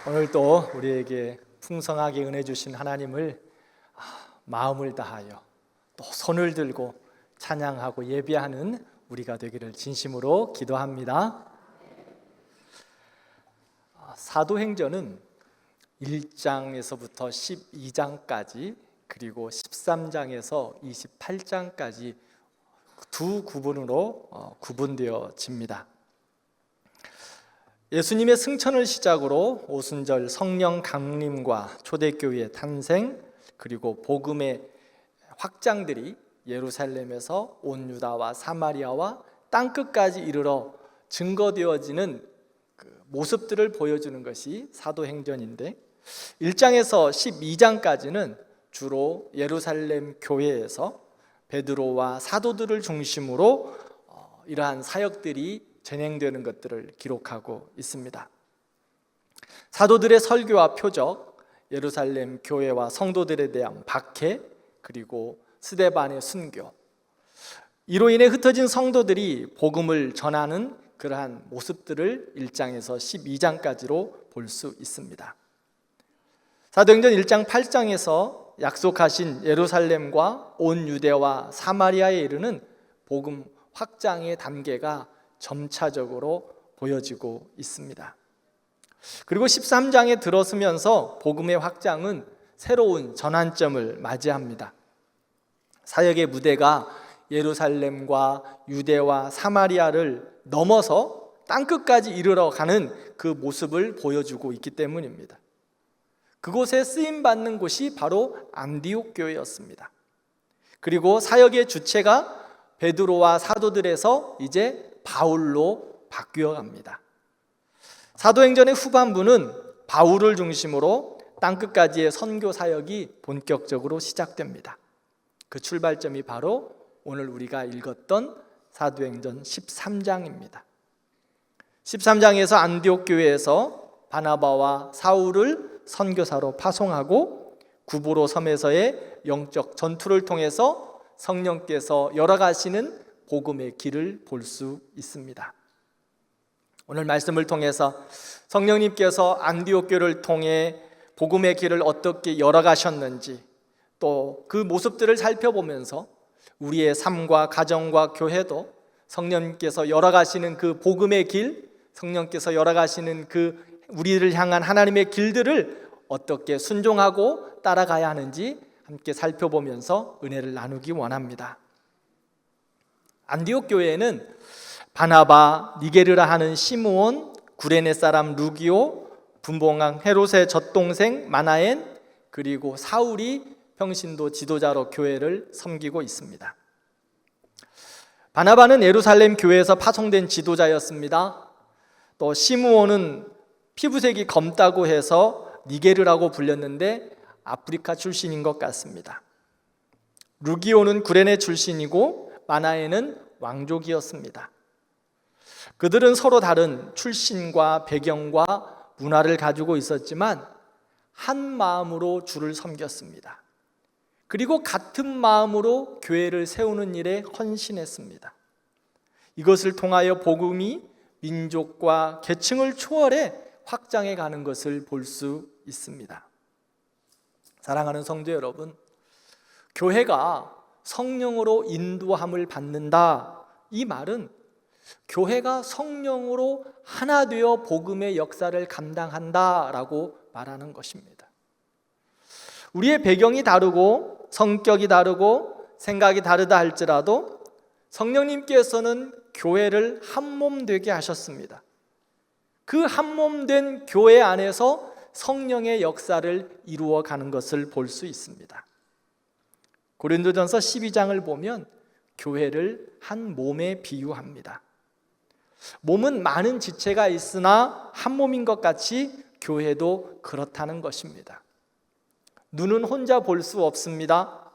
오늘도 우리에게 풍성하게 은혜 주신 하나님을 마음을 다하여 또 손을 들고 찬양하고 예배하는 우리가 되기를 진심으로 기도합니다. 사도행전은 1장에서부터 12장까지 그리고 13장에서 28장까지 두 구분으로 구분되어집니다. 예수님의 승천을 시작으로 오순절 성령 강림과 초대교회의 탄생 그리고 복음의 확장들이 예루살렘에서 온 유다와 사마리아와 땅끝까지 이르러 증거되어지는 그 모습들을 보여주는 것이 사도행전인데 1장에서 12장까지는 주로 예루살렘 교회에서 베드로와 사도들을 중심으로 이러한 사역들이 진행되는 것들을 기록하고 있습니다. 사도들의 설교와 표적, 예루살렘 교회와 성도들에 대한 박해, 그리고 스데반의 순교, 이로 인해 흩어진 성도들이 복음을 전하는 그러한 모습들을 1장에서 12장까지로 볼 수 있습니다. 사도행전 1장 8장에서 약속하신 예루살렘과 온 유대와 사마리아에 이르는 복음 확장의 단계가 점차적으로 보여지고 있습니다. 그리고 13장에 들어서면서 복음의 확장은 새로운 전환점을 맞이합니다. 사역의 무대가 예루살렘과 유대와 사마리아를 넘어서 땅끝까지 이르러 가는 그 모습을 보여주고 있기 때문입니다. 그곳에 쓰임받는 곳이 바로 안디옥 교회였습니다. 그리고 사역의 주체가 베드로와 사도들에서 이제 바울로 바뀌어 갑니다. 사도행전의 후반부는 바울을 중심으로 땅끝까지의 선교 사역이 본격적으로 시작됩니다. 그 출발점이 바로 오늘 우리가 읽었던 사도행전 13장입니다. 13장에서 안디옥 교회에서 바나바와 사울을 선교사로 파송하고 구브로 섬에서의 영적 전투를 통해서 성령께서 열어가시는 복음의 길을 볼 수 있습니다. 오늘 말씀을 통해서 성령님께서 안디옥 교회를 통해 복음의 길을 어떻게 열어가셨는지 또 그 모습들을 살펴보면서 우리의 삶과 가정과 교회도 성령님께서 열어가시는 그 복음의 길, 성령께서 열어가시는 그 우리를 향한 하나님의 길들을 어떻게 순종하고 따라가야 하는지 함께 살펴보면서 은혜를 나누기 원합니다. 안디옥 교회에는 바나바, 니게르라 하는 시므온, 구레네 사람 루기오, 분봉왕 헤롯의 젖동생 마나엔, 그리고 사울이 평신도 지도자로 교회를 섬기고 있습니다. 바나바는 예루살렘 교회에서 파송된 지도자였습니다. 또 시므온은 피부색이 검다고 해서 니게르라고 불렸는데 아프리카 출신인 것 같습니다. 루기오는 구레네 출신이고 마나에는 왕족이었습니다. 그들은 서로 다른 출신과 배경과 문화를 가지고 있었지만 한 마음으로 주를 섬겼습니다. 그리고 같은 마음으로 교회를 세우는 일에 헌신했습니다. 이것을 통하여 복음이 민족과 계층을 초월해 확장해 가는 것을 볼 수 있습니다. 사랑하는 성도 여러분, 교회가 성령으로 인도함을 받는다, 이 말은 교회가 성령으로 하나 되어 복음의 역사를 감당한다라고 말하는 것입니다. 우리의 배경이 다르고 성격이 다르고 생각이 다르다 할지라도 성령님께서는 교회를 한몸 되게 하셨습니다. 그 한몸된 교회 안에서 성령의 역사를 이루어가는 것을 볼 수 있습니다. 고린도전서 12장을 보면 교회를 한 몸에 비유합니다. 몸은 많은 지체가 있으나 한 몸인 것 같이 교회도 그렇다는 것입니다. 눈은 혼자 볼 수 없습니다.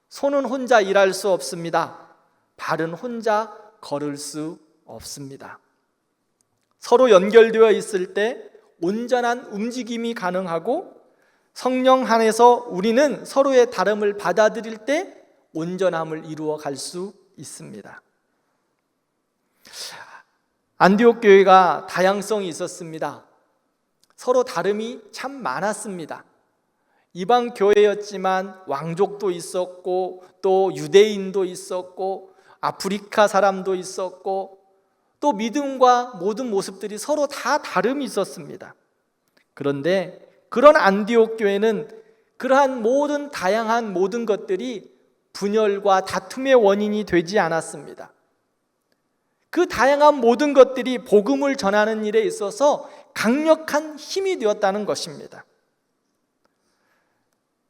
손은 혼자 일할 수 없습니다. 발은 혼자 걸을 수 없습니다. 서로 연결되어 있을 때 온전한 움직임이 가능하고 성령 안에서 우리는 서로의 다름을 받아들일 때 온전함을 이루어 갈 수 있습니다. 안디옥 교회가 다양성이 있었습니다. 서로 다름이 참 많았습니다. 이방 교회였지만 왕족도 있었고, 또 유대인도 있었고, 아프리카 사람도 있었고, 또 믿음과 모든 모습들이 서로 다 다름이 있었습니다. 그런데 그런 안디옥 교회는 그러한 모든 다양한 모든 것들이 분열과 다툼의 원인이 되지 않았습니다. 그 다양한 모든 것들이 복음을 전하는 일에 있어서 강력한 힘이 되었다는 것입니다.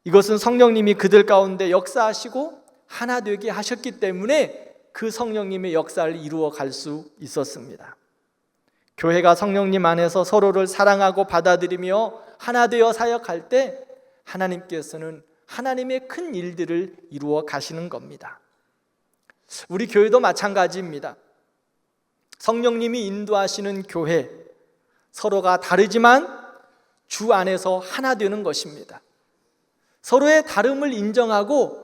이것은 성령님이 그들 가운데 역사하시고 하나 되게 하셨기 때문에 그 성령님의 역사를 이루어 갈 수 있었습니다. 교회가 성령님 안에서 서로를 사랑하고 받아들이며 하나 되어 사역할 때 하나님께서는 하나님의 큰 일들을 이루어 가시는 겁니다. 우리 교회도 마찬가지입니다. 성령님이 인도하시는 교회, 서로가 다르지만 주 안에서 하나 되는 것입니다. 서로의 다름을 인정하고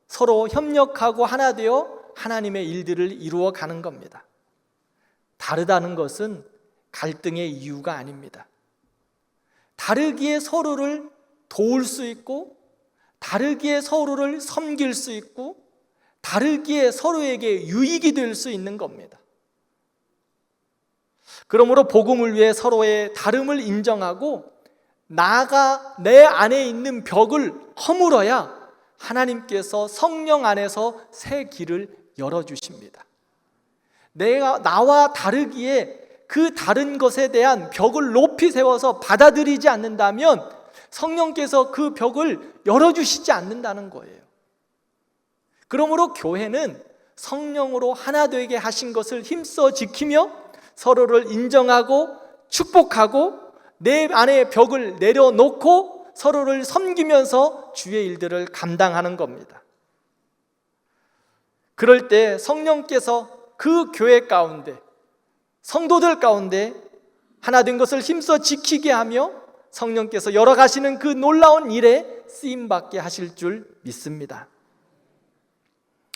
서로 협력하고 하나 되어 하나님의 일들을 이루어 가는 겁니다. 다르다는 것은 갈등의 이유가 아닙니다. 다르기에 서로를 도울 수 있고, 다르기에 서로를 섬길 수 있고, 다르기에 서로에게 유익이 될 수 있는 겁니다. 그러므로 복음을 위해 서로의 다름을 인정하고 나아가 내 안에 있는 벽을 허물어야 하나님께서 성령 안에서 새 길을 열어주십니다. 나와 다르기에 그 다른 것에 대한 벽을 높이 세워서 받아들이지 않는다면 성령께서 그 벽을 열어주시지 않는다는 거예요. 그러므로 교회는 성령으로 하나 되게 하신 것을 힘써 지키며 서로를 인정하고 축복하고 내 안에 벽을 내려놓고 서로를 섬기면서 주의 일들을 감당하는 겁니다. 그럴 때 성령께서 그 교회 가운데, 성도들 가운데 하나 된 것을 힘써 지키게 하며 성령께서 열어가시는 그 놀라운 일에 쓰임받게 하실 줄 믿습니다.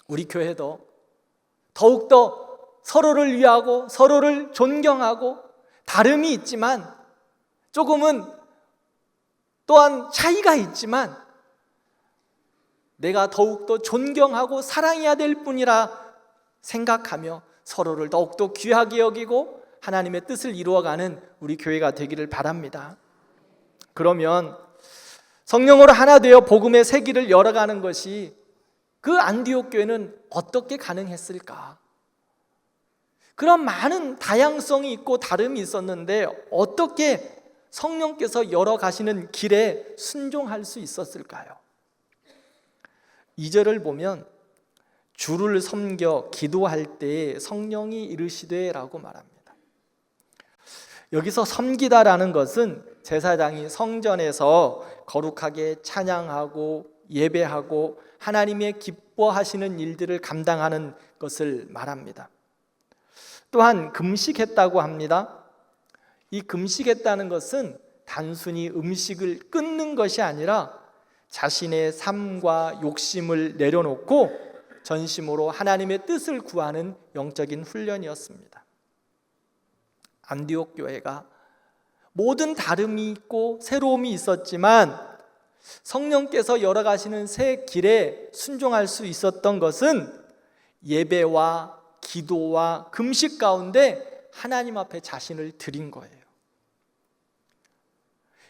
우리 교회도 더욱더 서로를 위하고 서로를 존경하고 다름이 있지만 조금은 또한 차이가 있지만 내가 더욱더 존경하고 사랑해야 될 뿐이라 생각하며 서로를 더욱더 귀하게 여기고 하나님의 뜻을 이루어가는 우리 교회가 되기를 바랍니다. 그러면 성령으로 하나 되어 복음의 새 길을 열어가는 것이 그 안디옥 교회는 어떻게 가능했을까? 그런 많은 다양성이 있고 다름이 있었는데 어떻게 성령께서 열어가시는 길에 순종할 수 있었을까요? 2절을 보면 주를 섬겨 기도할 때에 성령이 이르시되 라고 말합니다. 여기서 섬기다라는 것은 제사장이 성전에서 거룩하게 찬양하고 예배하고 하나님의 기뻐하시는 일들을 감당하는 것을 말합니다. 또한 금식했다고 합니다. 이 금식했다는 것은 단순히 음식을 끊는 것이 아니라 자신의 삶과 욕심을 내려놓고 전심으로 하나님의 뜻을 구하는 영적인 훈련이었습니다. 안디옥 교회가 모든 다름이 있고 새로움이 있었지만 성령께서 열어가시는 새 길에 순종할 수 있었던 것은 예배와 기도와 금식 가운데 하나님 앞에 자신을 드린 거예요.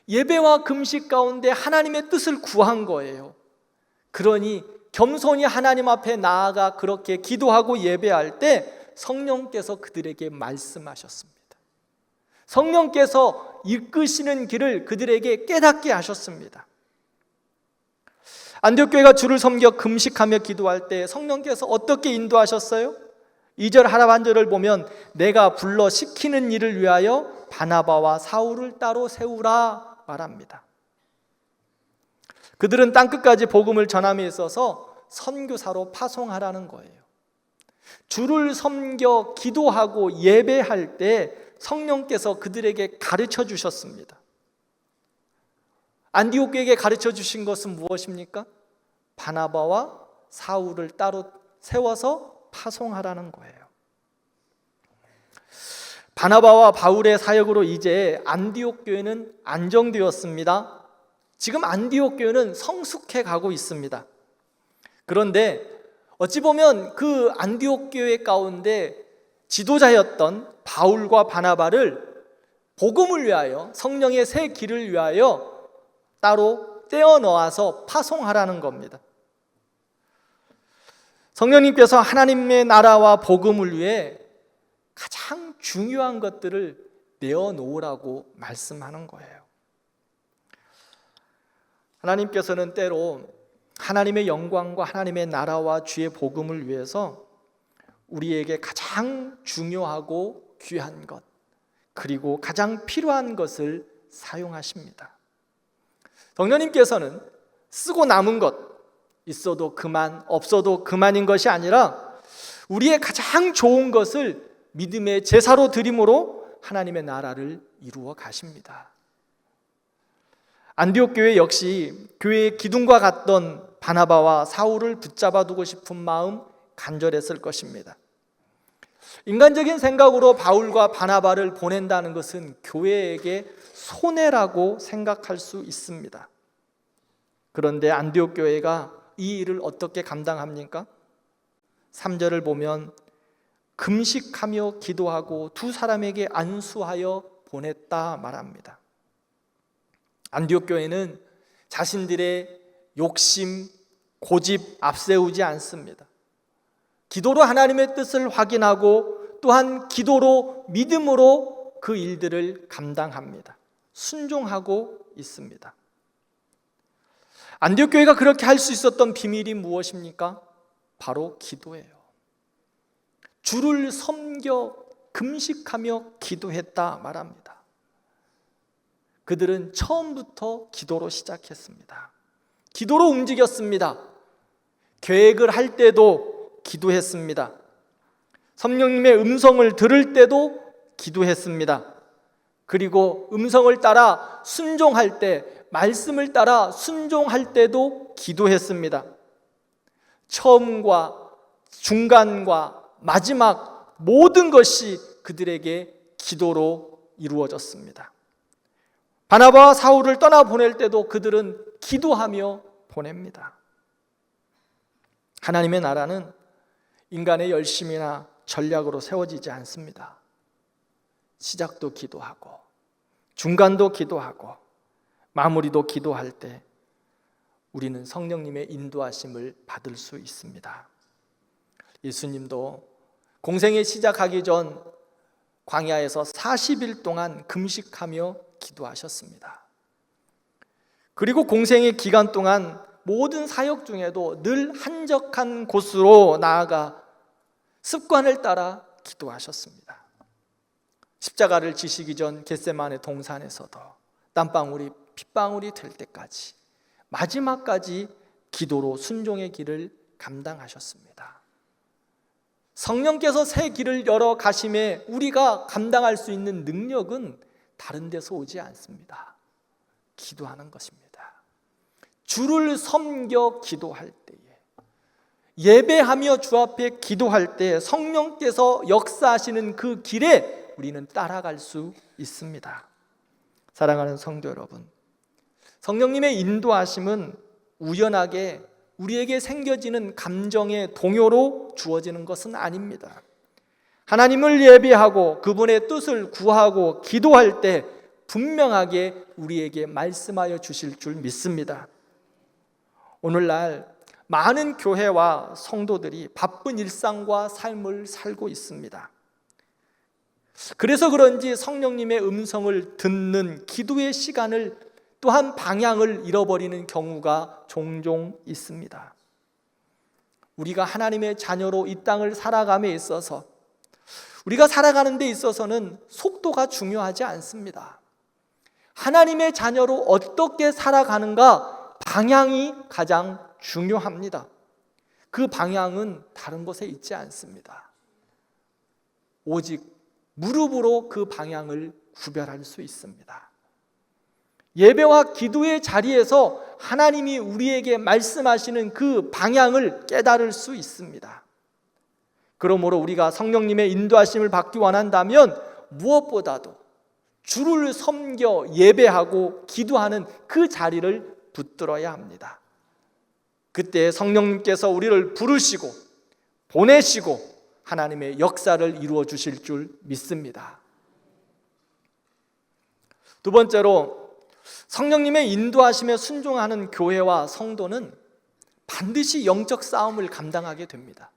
예배와 금식 가운데 하나님의 뜻을 구한 거예요. 그러니 겸손히 하나님 앞에 나아가 그렇게 기도하고 예배할 때 성령께서 그들에게 말씀하셨습니다. 성령께서 이끄시는 길을 그들에게 깨닫게 하셨습니다. 안디옥 교회가 주를 섬겨 금식하며 기도할 때 성령께서 어떻게 인도하셨어요? 2절 하반절을 보면 내가 불러 시키는 일을 위하여 바나바와 사울을 따로 세우라 말합니다. 그들은 땅끝까지 복음을 전함에 있어서 선교사로 파송하라는 거예요. 주를 섬겨 기도하고 예배할 때 성령께서 그들에게 가르쳐 주셨습니다. 안디옥 교회에게 가르쳐 주신 것은 무엇입니까? 바나바와 사울을 따로 세워서 파송하라는 거예요. 바나바와 바울의 사역으로 이제 안디옥 교회는 안정되었습니다. 지금 안디옥 교회는 성숙해 가고 있습니다. 그런데 어찌 보면 그 안디옥 교회 가운데 지도자였던 바울과 바나바를 복음을 위하여, 성령의 새 길을 위하여 따로 떼어 놓아서 파송하라는 겁니다. 성령님께서 하나님의 나라와 복음을 위해 가장 중요한 것들을 내어놓으라고 말씀하는 거예요. 하나님께서는 때로 하나님의 영광과 하나님의 나라와 주의 복음을 위해서 우리에게 가장 중요하고 귀한 것, 그리고 가장 필요한 것을 사용하십니다. 성령님께서는 쓰고 남은 것, 있어도 그만, 없어도 그만인 것이 아니라 우리의 가장 좋은 것을 믿음의 제사로 드림으로 하나님의 나라를 이루어 가십니다. 안디옥 교회 역시 교회의 기둥과 같던 바나바와 사울을 붙잡아 두고 싶은 마음 간절했을 것입니다. 인간적인 생각으로 바울과 바나바를 보낸다는 것은 교회에게 손해라고 생각할 수 있습니다. 그런데 안디옥 교회가 이 일을 어떻게 감당합니까? 3절을 보면 금식하며 기도하고 두 사람에게 안수하여 보냈다 말합니다. 안디옥 교회는 자신들의 욕심, 고집 앞세우지 않습니다. 기도로 하나님의 뜻을 확인하고 또한 기도로, 믿음으로 그 일들을 감당합니다. 순종하고 있습니다. 안디옥 교회가 그렇게 할 수 있었던 비밀이 무엇입니까? 바로 기도예요. 주를 섬겨 금식하며 기도했다 말합니다. 그들은 처음부터 기도로 시작했습니다. 기도로 움직였습니다. 계획을 할 때도 기도했습니다. 성령님의 음성을 들을 때도 기도했습니다. 그리고 음성을 따라 순종할 때, 말씀을 따라 순종할 때도 기도했습니다. 처음과 중간과 마지막 모든 것이 그들에게 기도로 이루어졌습니다. 바나바와 사울을 떠나보낼 때도 그들은 기도하며 보냅니다. 하나님의 나라는 인간의 열심이나 전략으로 세워지지 않습니다. 시작도 기도하고 중간도 기도하고 마무리도 기도할 때 우리는 성령님의 인도하심을 받을 수 있습니다. 예수님도 공생에 시작하기 전 광야에서 40일 동안 금식하며 기도하셨습니다. 그리고 공생의 기간 동안 모든 사역 중에도 늘 한적한 곳으로 나아가 습관을 따라 기도하셨습니다. 십자가를 지시기 전 겟세마네 동산에서도 땀방울이 핏방울이 될 때까지 마지막까지 기도로 순종의 길을 감당하셨습니다. 성령께서 새 길을 열어 가심에 우리가 감당할 수 있는 능력은 다른 데서 오지 않습니다. 기도하는 것입니다. 주를 섬겨 기도할 때에, 예배하며 주 앞에 기도할 때 성령께서 역사하시는 그 길에 우리는 따라갈 수 있습니다. 사랑하는 성도 여러분, 성령님의 인도하심은 우연하게 우리에게 생겨지는 감정의 동요로 주어지는 것은 아닙니다. 하나님을 예배하고 그분의 뜻을 구하고 기도할 때 분명하게 우리에게 말씀하여 주실 줄 믿습니다. 오늘날 많은 교회와 성도들이 바쁜 일상과 삶을 살고 있습니다. 그래서 그런지 성령님의 음성을 듣는 기도의 시간을 또한 방향을 잃어버리는 경우가 종종 있습니다. 우리가 하나님의 자녀로 이 땅을 살아감에 있어서, 우리가 살아가는 데 있어서는 속도가 중요하지 않습니다. 하나님의 자녀로 어떻게 살아가는가, 방향이 가장 중요합니다. 그 방향은 다른 곳에 있지 않습니다. 오직 무릎으로 그 방향을 구별할 수 있습니다. 예배와 기도의 자리에서 하나님이 우리에게 말씀하시는 그 방향을 깨달을 수 있습니다. 그러므로 우리가 성령님의 인도하심을 받기 원한다면 무엇보다도 주를 섬겨 예배하고 기도하는 그 자리를 붙들어야 합니다. 그때 성령님께서 우리를 부르시고 보내시고 하나님의 역사를 이루어 주실 줄 믿습니다. 두 번째로, 성령님의 인도하심에 순종하는 교회와 성도는 반드시 영적 싸움을 감당하게 됩니다.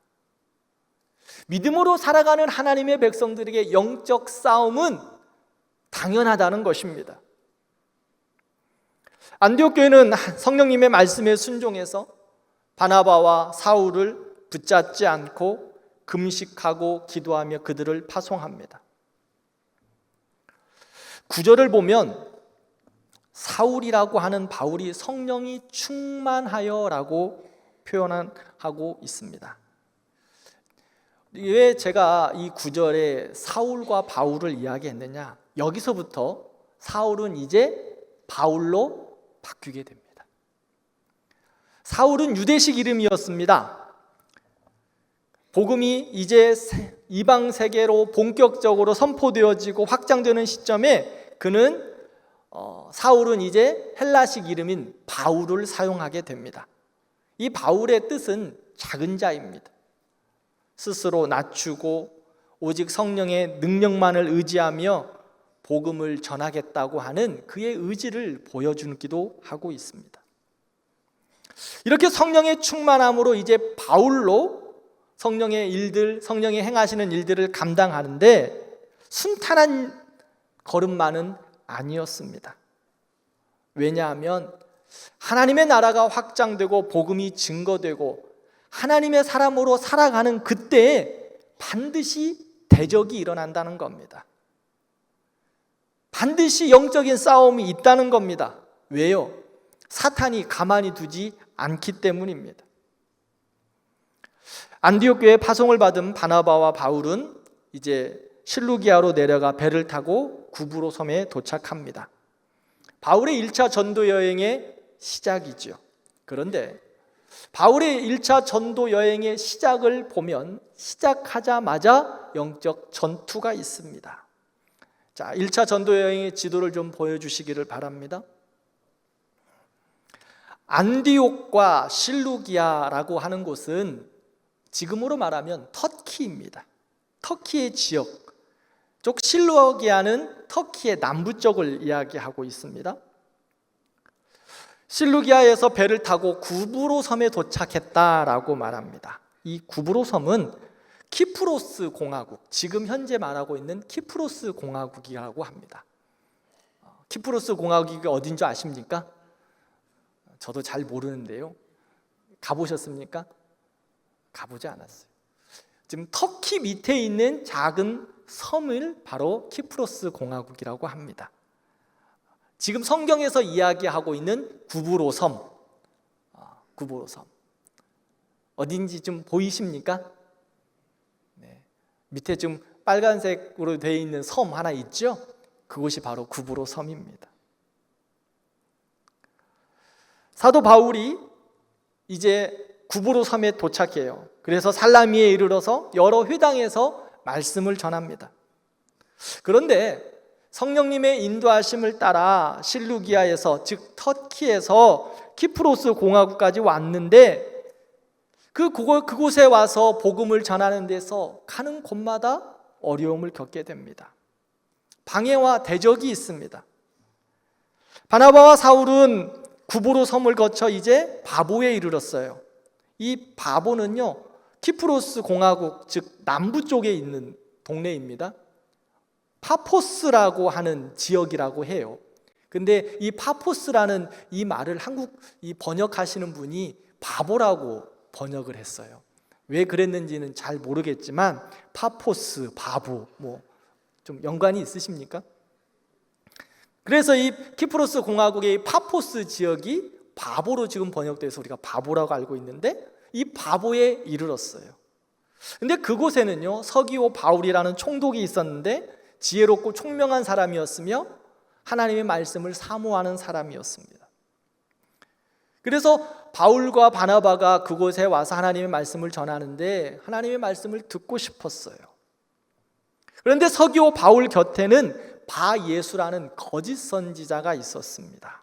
믿음으로 살아가는 하나님의 백성들에게 영적 싸움은 당연하다는 것입니다. 안디옥 교회는 성령님의 말씀에 순종해서 바나바와 사울을 붙잡지 않고 금식하고 기도하며 그들을 파송합니다. 9절을 보면 사울이라고 하는 바울이 성령이 충만하여라고 표현하고 있습니다. 왜 제가 이 9절에 사울과 바울을 이야기했느냐? 여기서부터 사울은 이제 바울로 바뀌게 됩니다. 사울은 유대식 이름이었습니다. 복음이 이제 이방 세계로 본격적으로 선포되어지고 확장되는 시점에 사울은 이제 헬라식 이름인 바울을 사용하게 됩니다. 이 바울의 뜻은 작은 자입니다. 스스로 낮추고 오직 성령의 능력만을 의지하며 복음을 전하겠다고 하는 그의 의지를 보여주기도 하고 있습니다. 이렇게 성령의 충만함으로 이제 바울로 성령의 일들, 성령이 행하시는 일들을 감당하는데 순탄한 걸음만은 아니었습니다. 왜냐하면 하나님의 나라가 확장되고 복음이 증거되고 하나님의 사람으로 살아가는 그때에 반드시 대적이 일어난다는 겁니다. 반드시 영적인 싸움이 있다는 겁니다. 왜요? 사탄이 가만히 두지 않기 때문입니다. 안디옥 교회에 파송을 받은 바나바와 바울은 이제 실루기아로 내려가 배를 타고 구브로 섬에 도착합니다. 바울의 1차 전도 여행의 시작이죠. 그런데 바울의 1차 전도 여행의 시작을 보면 시작하자마자 영적 전투가 있습니다. 자, 1차 전도 여행의 지도를 좀 보여주시기를 바랍니다. 안디옥과 실루기아라고 하는 곳은 지금으로 말하면 터키입니다. 터키의 지역 쪽, 실루기아는 터키의 남부 쪽을 이야기하고 있습니다. 실루기아에서 배를 타고 구브로 섬에 도착했다라고 말합니다. 이 구브로 섬은 키프로스 공화국, 지금 현재 말하고 있는 키프로스 공화국이라고 합니다. 키프로스 공화국이 어딘 줄 아십니까? 저도 잘 모르는데요. 가보셨습니까? 가보지 않았어요. 지금 터키 밑에 있는 작은 섬을 바로 키프로스 공화국이라고 합니다. 지금 성경에서 이야기하고 있는 구브로 섬, 구브로 섬 어딘지 좀 보이십니까? 네. 밑에 좀 빨간색으로 되어 있는 섬 하나 있죠? 그곳이 바로 구브로 섬입니다. 사도 바울이 이제 구브로 섬에 도착해요. 그래서 살라미에 이르러서 여러 회당에서 말씀을 전합니다. 그런데 성령님의 인도하심을 따라 실루기아에서, 즉 터키에서 키프로스 공화국까지 왔는데 그곳에 와서 복음을 전하는 데서 가는 곳마다 어려움을 겪게 됩니다. 방해와 대적이 있습니다. 바나바와 사울은 구브로 섬을 거쳐 이제 바보에 이르렀어요. 이 바보는요, 키프로스 공화국, 즉 남부 쪽에 있는 동네입니다. 파포스라고 하는 지역이라고 해요. 근데 이 파포스라는 이 말을 이 번역하시는 분이 바보라고 번역을 했어요. 왜 그랬는지는 잘 모르겠지만 파포스, 바보 좀 연관이 있으십니까? 그래서 이 키프로스 공화국의 파포스 지역이 바보로 지금 번역돼서 우리가 바보라고 알고 있는데 이 바보에 이르렀어요. 근데 그곳에는요, 서기오 바울이라는 총독이 있었는데 지혜롭고 총명한 사람이었으며 하나님의 말씀을 사모하는 사람이었습니다. 그래서 바울과 바나바가 그곳에 와서 하나님의 말씀을 전하는데 하나님의 말씀을 듣고 싶었어요. 그런데 서기오 바울 곁에는 바예수라는 거짓 선지자가 있었습니다.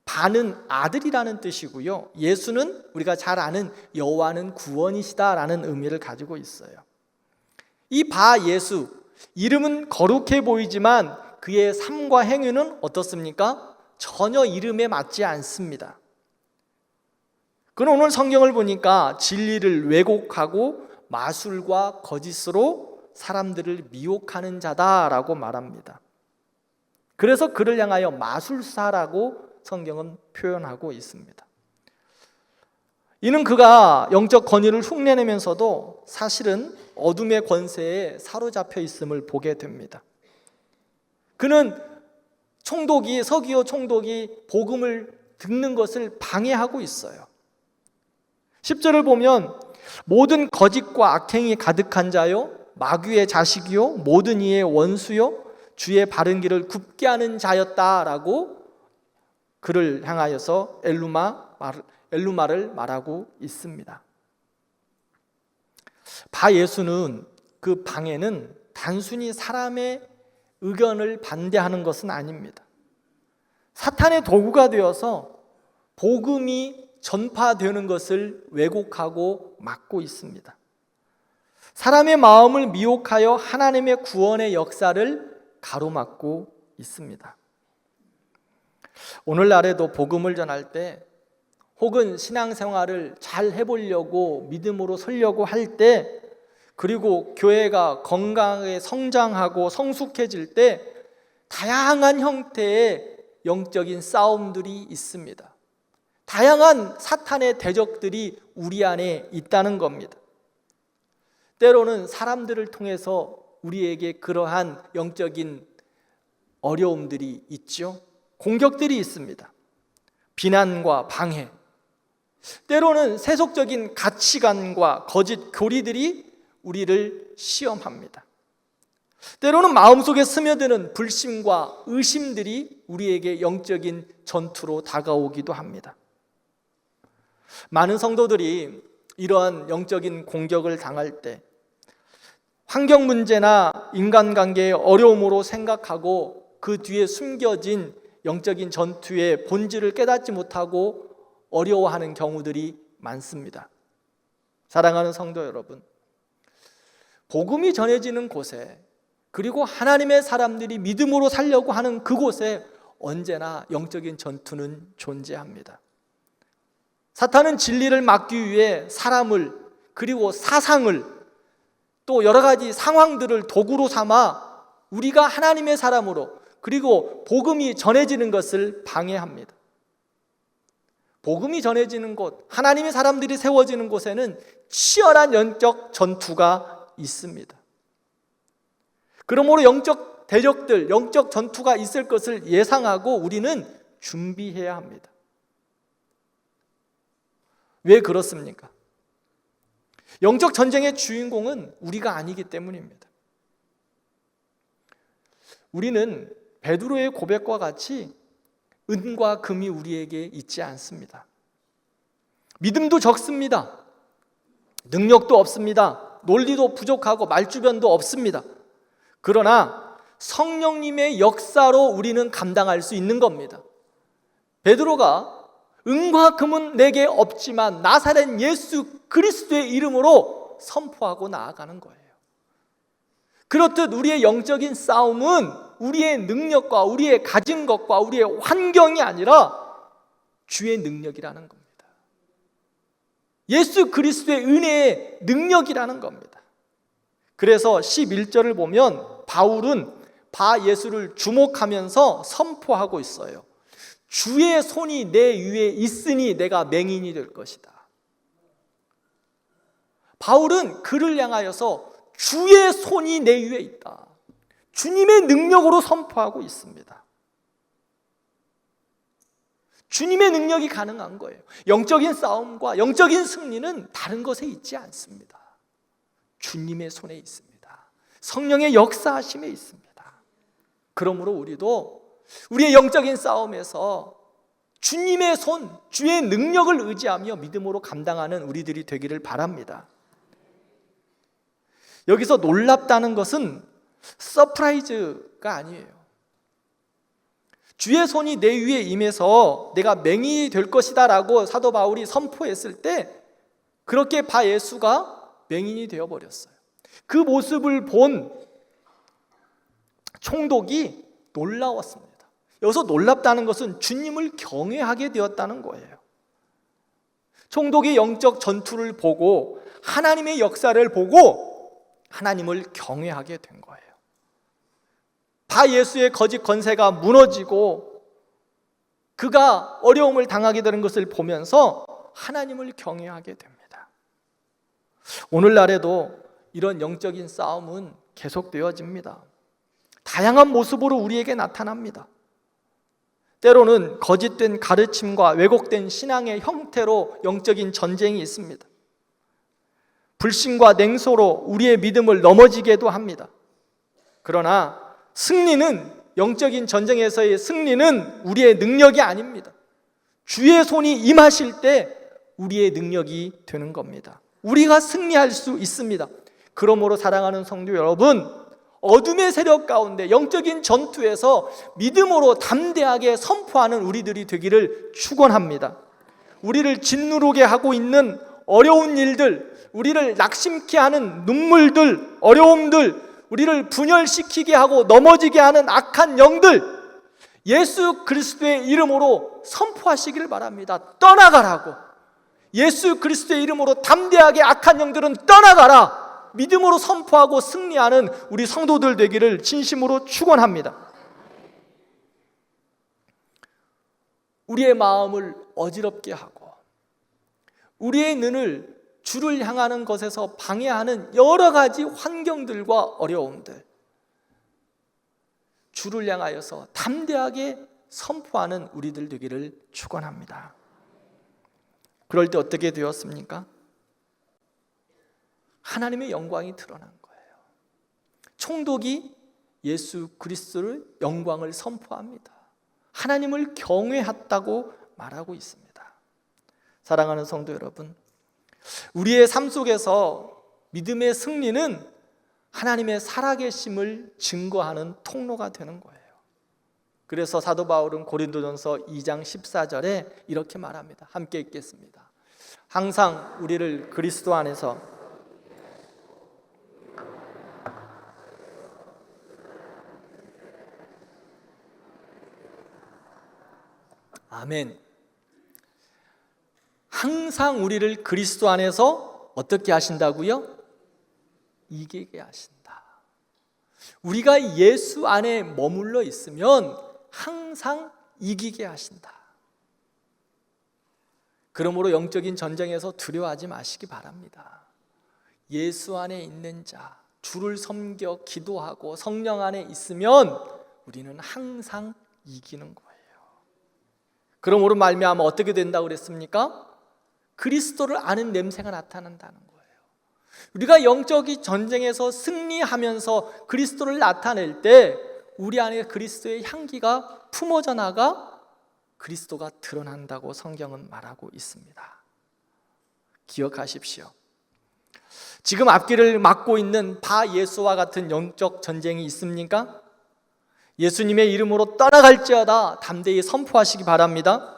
바는 아들이라는 뜻이고요, 예수는 우리가 잘 아는 여호와는 구원이시다라는 의미를 가지고 있어요. 이 바예수, 이름은 거룩해 보이지만 그의 삶과 행위는 어떻습니까? 전혀 이름에 맞지 않습니다. 그는 오늘 성경을 보니까 진리를 왜곡하고 마술과 거짓으로 사람들을 미혹하는 자다라고 말합니다. 그래서 그를 향하여 마술사라고 성경은 표현하고 있습니다. 이는 그가 영적 권위를 흉내내면서도 사실은 어둠의 권세에 사로잡혀 있음을 보게 됩니다. 그는 서기오 총독이 복음을 듣는 것을 방해하고 있어요. 10절을 보면 모든 거짓과 악행이 가득한 자요, 마귀의 자식이요, 모든 이의 원수요, 주의 바른 길을 굽게 하는 자였다라고 그를 향하여서 엘루마를 말하고 있습니다. 바예수는 그 방해는 단순히 사람의 의견을 반대하는 것은 아닙니다. 사탄의 도구가 되어서 복음이 전파되는 것을 왜곡하고 막고 있습니다. 사람의 마음을 미혹하여 하나님의 구원의 역사를 가로막고 있습니다. 오늘날에도 복음을 전할 때 혹은 신앙생활을 잘 해보려고 믿음으로 서려고 할 때, 그리고 교회가 건강하게 성장하고 성숙해질 때 다양한 형태의 영적인 싸움들이 있습니다. 다양한 사탄의 대적들이 우리 안에 있다는 겁니다. 때로는 사람들을 통해서 우리에게 그러한 영적인 어려움들이 있죠. 공격들이 있습니다. 비난과 방해, 때로는 세속적인 가치관과 거짓 교리들이 우리를 시험합니다. 때로는 마음속에 스며드는 불신과 의심들이 우리에게 영적인 전투로 다가오기도 합니다. 많은 성도들이 이러한 영적인 공격을 당할 때 환경 문제나 인간관계의 어려움으로 생각하고 그 뒤에 숨겨진 영적인 전투의 본질을 깨닫지 못하고 어려워하는 경우들이 많습니다. 사랑하는 성도 여러분, 복음이 전해지는 곳에, 그리고 하나님의 사람들이 믿음으로 살려고 하는 그곳에 언제나 영적인 전투는 존재합니다. 사탄은 진리를 막기 위해 사람을, 그리고 사상을, 또 여러 가지 상황들을 도구로 삼아 우리가 하나님의 사람으로, 그리고 복음이 전해지는 것을 방해합니다. 복음이 전해지는 곳, 하나님의 사람들이 세워지는 곳에는 치열한 영적 전투가 있습니다. 그러므로 영적 대적들, 영적 전투가 있을 것을 예상하고 우리는 준비해야 합니다. 왜 그렇습니까? 영적 전쟁의 주인공은 우리가 아니기 때문입니다. 우리는 베드로의 고백과 같이 은과 금이 우리에게 있지 않습니다. 믿음도 적습니다. 능력도 없습니다. 논리도 부족하고 말주변도 없습니다. 그러나 성령님의 역사로 우리는 감당할 수 있는 겁니다. 베드로가 은과 금은 내게 없지만 나사렛 예수 그리스도의 이름으로 선포하고 나아가는 거예요. 그렇듯 우리의 영적인 싸움은 우리의 능력과 우리의 가진 것과 우리의 환경이 아니라 주의 능력이라는 겁니다. 예수 그리스도의 은혜의 능력이라는 겁니다. 그래서 11절을 보면 바울은 바예수를 주목하면서 선포하고 있어요. 주의 손이 내 위에 있으니 내가 맹인이 될 것이다. 바울은 그를 향하여서 주의 손이 내 위에 있다, 주님의 능력으로 선포하고 있습니다. 주님의 능력이 가능한 거예요. 영적인 싸움과 영적인 승리는 다른 것에 있지 않습니다. 주님의 손에 있습니다. 성령의 역사하심에 있습니다. 그러므로 우리도 우리의 영적인 싸움에서 주님의 손, 주의 능력을 의지하며 믿음으로 감당하는 우리들이 되기를 바랍니다. 여기서 놀랍다는 것은 서프라이즈가 아니에요. 주의 손이 내 위에 임해서 내가 맹인이 될 것이다 라고 사도 바울이 선포했을 때 그렇게 바 예수가 맹인이 되어버렸어요. 그 모습을 본 총독이 놀라웠습니다. 여기서 놀랍다는 것은 주님을 경외하게 되었다는 거예요. 총독이 영적 전투를 보고 하나님의 역사를 보고 하나님을 경외하게 된 거예요. 바 예수의 거짓 권세가 무너지고 그가 어려움을 당하게 되는 것을 보면서 하나님을 경외하게 됩니다. 오늘날에도 이런 영적인 싸움은 계속되어집니다. 다양한 모습으로 우리에게 나타납니다. 때로는 거짓된 가르침과 왜곡된 신앙의 형태로 영적인 전쟁이 있습니다. 불신과 냉소로 우리의 믿음을 넘어지게도 합니다. 그러나 승리는, 영적인 전쟁에서의 승리는 우리의 능력이 아닙니다. 주의 손이 임하실 때 우리의 능력이 되는 겁니다. 우리가 승리할 수 있습니다. 그러므로 사랑하는 성도 여러분, 어둠의 세력 가운데 영적인 전투에서 믿음으로 담대하게 선포하는 우리들이 되기를 축원합니다. 우리를 짓누르게 하고 있는 어려운 일들, 우리를 낙심케 하는 눈물들, 어려움들, 우리를 분열시키게 하고 넘어지게 하는 악한 영들, 예수 그리스도의 이름으로 선포하시기를 바랍니다. 떠나가라고. 예수 그리스도의 이름으로 담대하게 악한 영들은 떠나가라. 믿음으로 선포하고 승리하는 우리 성도들 되기를 진심으로 축원합니다. 우리의 마음을 어지럽게 하고 우리의 눈을 주를 향하는 것에서 방해하는 여러 가지 환경들과 어려움들, 주를 향하여서 담대하게 선포하는 우리들 되기를 축원합니다. 그럴 때 어떻게 되었습니까? 하나님의 영광이 드러난 거예요. 총독이 예수 그리스도를 영광을 선포합니다. 하나님을 경외했다고 말하고 있습니다. 사랑하는 성도 여러분, 우리의 삶 속에서 믿음의 승리는 하나님의 살아계심을 증거하는 통로가 되는 거예요. 그래서 사도 바울은 고린도전서 2장 14절에 이렇게 말합니다. 함께 읽겠습니다. 항상 우리를 그리스도 안에서 아멘. 항상 우리를 그리스도 안에서 어떻게 하신다고요? 이기게 하신다. 우리가 예수 안에 머물러 있으면 항상 이기게 하신다. 그러므로 영적인 전쟁에서 두려워하지 마시기 바랍니다. 예수 안에 있는 자, 주를 섬겨 기도하고 성령 안에 있으면 우리는 항상 이기는 거예요. 그러므로 말미암아 어떻게 된다고 그랬습니까? 그리스도를 아는 냄새가 나타난다는 거예요. 우리가 영적인 전쟁에서 승리하면서 그리스도를 나타낼 때 우리 안에 그리스도의 향기가 품어져 나가 그리스도가 드러난다고 성경은 말하고 있습니다. 기억하십시오. 지금 앞길을 막고 있는 바 예수와 같은 영적 전쟁이 있습니까? 예수님의 이름으로 떠나갈지어다 담대히 선포하시기 바랍니다.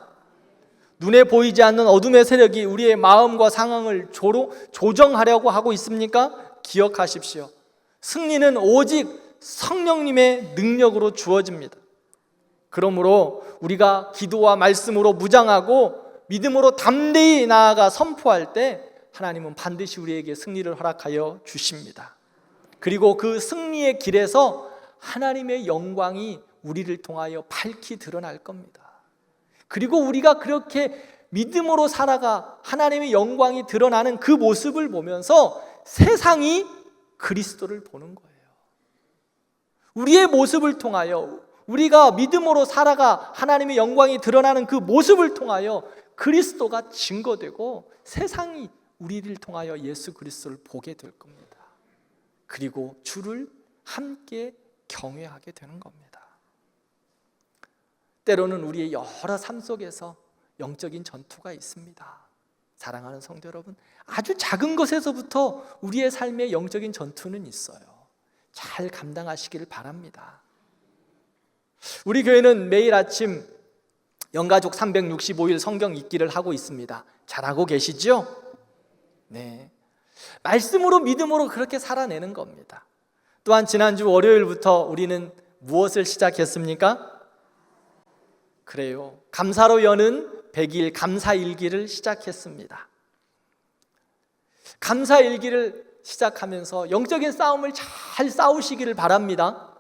눈에 보이지 않는 어둠의 세력이 우리의 마음과 상황을 조정하려고 하고 있습니까? 기억하십시오. 승리는 오직 성령님의 능력으로 주어집니다. 그러므로 우리가 기도와 말씀으로 무장하고 믿음으로 담대히 나아가 선포할 때 하나님은 반드시 우리에게 승리를 허락하여 주십니다. 그리고 그 승리의 길에서 하나님의 영광이 우리를 통하여 밝히 드러날 겁니다. 그리고 우리가 그렇게 믿음으로 살아가 하나님의 영광이 드러나는 그 모습을 보면서 세상이 그리스도를 보는 거예요. 우리의 모습을 통하여, 우리가 믿음으로 살아가 하나님의 영광이 드러나는 그 모습을 통하여 그리스도가 증거되고 세상이 우리를 통하여 예수 그리스도를 보게 될 겁니다. 그리고 주를 함께 경외하게 되는 겁니다. 때로는 우리의 여러 삶 속에서 영적인 전투가 있습니다. 사랑하는 성도 여러분, 아주 작은 것에서부터 우리의 삶에 영적인 전투는 있어요. 잘 감당하시기를 바랍니다. 우리 교회는 매일 아침 영가족 365일 성경 읽기를 하고 있습니다. 잘하고 계시죠? 네. 말씀으로 믿음으로 그렇게 살아내는 겁니다. 또한 지난주 월요일부터 우리는 무엇을 시작했습니까? 그래요. 감사로 여는 100일 감사일기를 시작했습니다. 감사일기를 시작하면서 영적인 싸움을 잘 싸우시기를 바랍니다.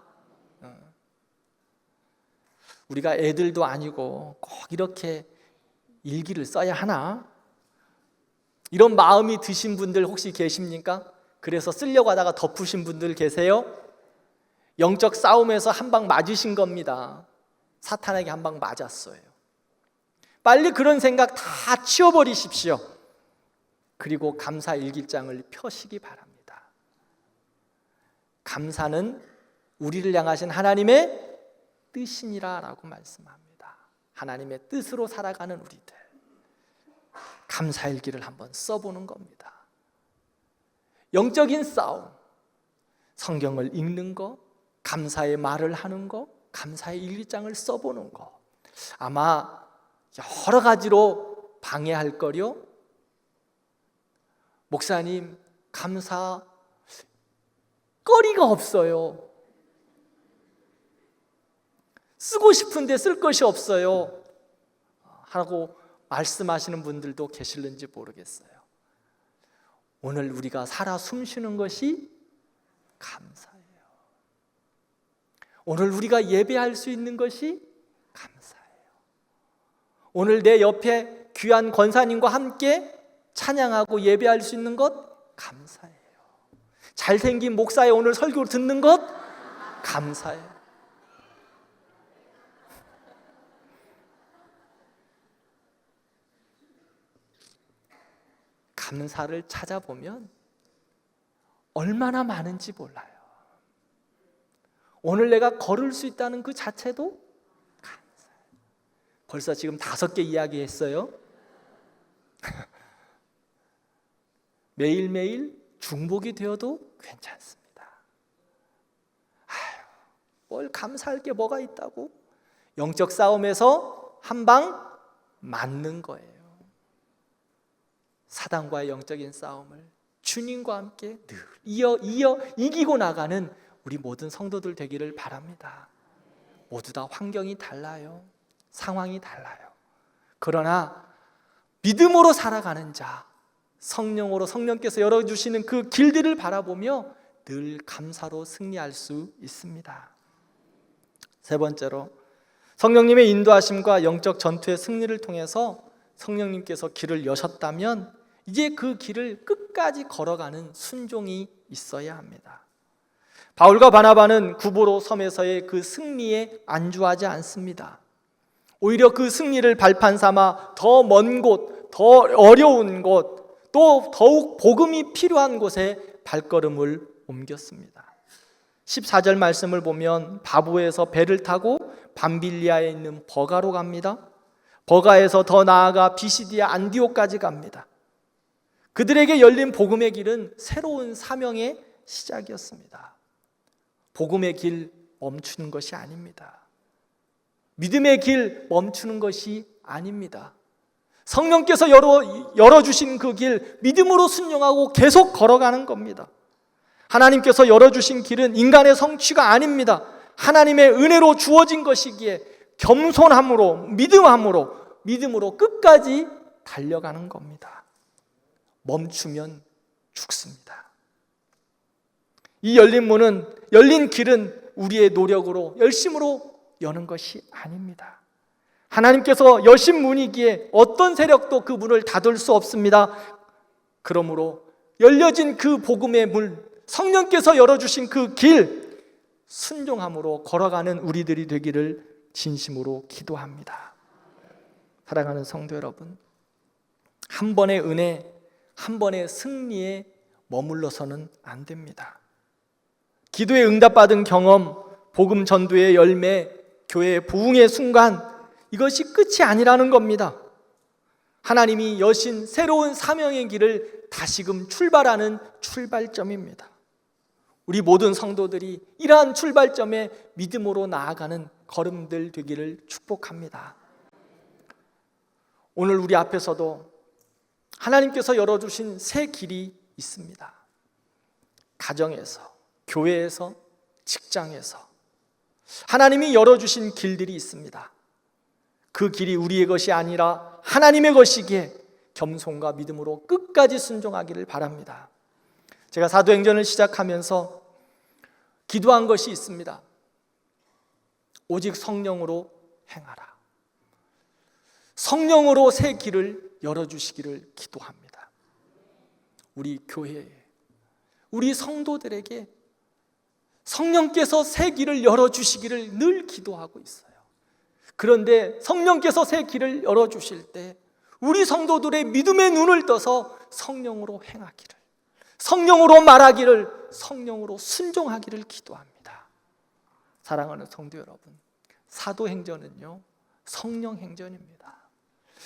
우리가 애들도 아니고 꼭 이렇게 일기를 써야 하나? 이런 마음이 드신 분들 혹시 계십니까? 그래서 쓰려고 하다가 덮으신 분들 계세요? 영적 싸움에서 한 방 맞으신 겁니다. 사탄에게 한 방 맞았어요. 빨리 그런 생각 다 치워버리십시오. 그리고 감사 일기장을 펴시기 바랍니다. 감사는 우리를 향하신 하나님의 뜻이니라 라고 말씀합니다. 하나님의 뜻으로 살아가는 우리들, 감사일기를 한번 써보는 겁니다. 영적인 싸움, 성경을 읽는 거, 감사의 말을 하는 거, 감사의 일기장을 써보는 거, 아마 여러 가지로 방해할 거요. 목사님, 감사 거리가 없어요. 쓰고 싶은데 쓸 것이 없어요 하고 말씀하시는 분들도 계실는지 모르겠어요. 오늘 우리가 살아 숨쉬는 것이 감사예요. 오늘 우리가 예배할 수 있는 것이 감사예요. 오늘 내 옆에 귀한 권사님과 함께 찬양하고 예배할 수 있는 것 감사해요. 잘생긴 목사의 오늘 설교를 듣는 것 감사해요. 감사를 찾아보면 얼마나 많은지 몰라요. 오늘 내가 걸을 수 있다는 그 자체도 감사해요. 벌써 지금 5개 이야기했어요. 매일매일 중복이 되어도 괜찮습니다. 뭘 감사할 게 뭐가 있다고? 영적 싸움에서 한 방 맞는 거예요. 사단과의 영적인 싸움을 주님과 함께 늘 이기고 나가는 우리 모든 성도들 되기를 바랍니다. 모두 다 환경이 달라요. 상황이 달라요. 그러나 믿음으로 살아가는 자, 성령으로 성령께서 열어주시는 그 길들을 바라보며 늘 감사로 승리할 수 있습니다. 세 번째로, 성령님의 인도하심과 영적 전투의 승리를 통해서 성령님께서 길을 여셨다면 이제 그 길을 끝까지 걸어가는 순종이 있어야 합니다. 바울과 바나바는 구보로 섬에서의 그 승리에 안주하지 않습니다. 오히려 그 승리를 발판 삼아 더 먼 곳, 더 어려운 곳, 또 더욱 복음이 필요한 곳에 발걸음을 옮겼습니다. 14절 말씀을 보면 바보에서 배를 타고 밤빌리아에 있는 버가로 갑니다. 버가에서 더 나아가 비시디아 안디옥까지 갑니다. 그들에게 열린 복음의 길은 새로운 사명의 시작이었습니다. 복음의 길 멈추는 것이 아닙니다. 믿음의 길 멈추는 것이 아닙니다. 성령께서 열어주신 그 길 믿음으로 순종하고 계속 걸어가는 겁니다. 하나님께서 열어주신 길은 인간의 성취가 아닙니다. 하나님의 은혜로 주어진 것이기에 겸손함으로 믿음으로 끝까지 달려가는 겁니다. 멈추면 죽습니다. 이 열린 길은 우리의 노력으로 열심으로 여는 것이 아닙니다. 하나님께서 여신 문이기에 어떤 세력도 그 문을 닫을 수 없습니다. 그러므로 열려진 그 복음의 문, 성령께서 열어주신 그 길, 순종함으로 걸어가는 우리들이 되기를 진심으로 기도합니다. 사랑하는 성도 여러분, 한 번의 은혜, 한 번의 승리에 머물러서는 안 됩니다. 기도에 응답받은 경험, 복음 전도의 열매, 교회의 부흥의 순간, 이것이 끝이 아니라는 겁니다. 하나님이 여신 새로운 사명의 길을 다시금 출발하는 출발점입니다. 우리 모든 성도들이 이러한 출발점에 믿음으로 나아가는 걸음들 되기를 축복합니다. 오늘 우리 앞에서도 하나님께서 열어주신 새 길이 있습니다. 가정에서, 교회에서, 직장에서 하나님이 열어주신 길들이 있습니다. 그 길이 우리의 것이 아니라 하나님의 것이기에 겸손과 믿음으로 끝까지 순종하기를 바랍니다. 제가 사도행전을 시작하면서 기도한 것이 있습니다. 오직 성령으로 행하라. 성령으로 새 길을 열어주시기를 기도합니다. 우리 교회에, 우리 성도들에게 성령께서 새 길을 열어주시기를 늘 기도하고 있어요. 그런데 성령께서 새 길을 열어주실 때 우리 성도들의 믿음의 눈을 떠서 성령으로 행하기를, 성령으로 말하기를, 성령으로 순종하기를 기도합니다. 사랑하는 성도 여러분, 사도행전은요 성령행전입니다.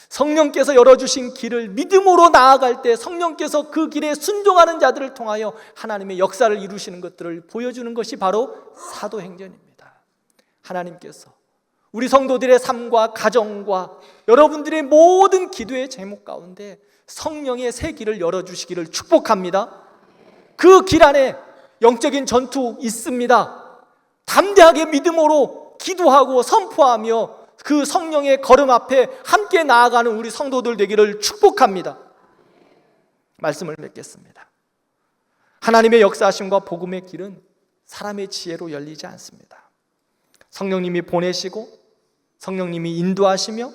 성령께서 열어주신 길을 믿음으로 나아갈 때 성령께서 그 길에 순종하는 자들을 통하여 하나님의 역사를 이루시는 것들을 보여주는 것이 바로 사도행전입니다. 하나님께서 우리 성도들의 삶과 가정과 여러분들의 모든 기도의 제목 가운데 성령의 새 길을 열어주시기를 축복합니다. 그 길 안에 영적인 전투 있습니다. 담대하게 믿음으로 기도하고 선포하며 그 성령의 걸음 앞에 함께 나아가는 우리 성도들 되기를 축복합니다. 말씀을 맺겠습니다. 하나님의 역사하심과 복음의 길은 사람의 지혜로 열리지 않습니다. 성령님이 보내시고 성령님이 인도하시며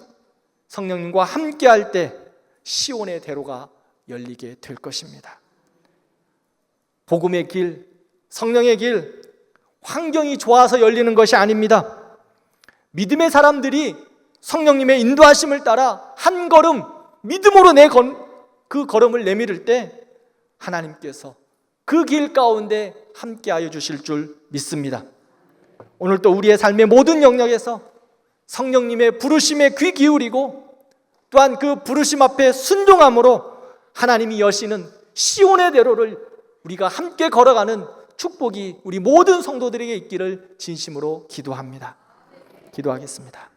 성령님과 함께 할 때 시온의 대로가 열리게 될 것입니다. 복음의 길, 성령의 길, 환경이 좋아서 열리는 것이 아닙니다. 믿음의 사람들이 성령님의 인도하심을 따라 한 걸음 믿음으로 그 걸음을 내밀을 때 하나님께서 그 길 가운데 함께하여 주실 줄 믿습니다. 오늘 또 우리의 삶의 모든 영역에서 성령님의 부르심에 귀 기울이고 또한 그 부르심 앞에 순종함으로 하나님이 여시는 시온의 대로를 우리가 함께 걸어가는 축복이 우리 모든 성도들에게 있기를 진심으로 기도합니다. 기도하겠습니다.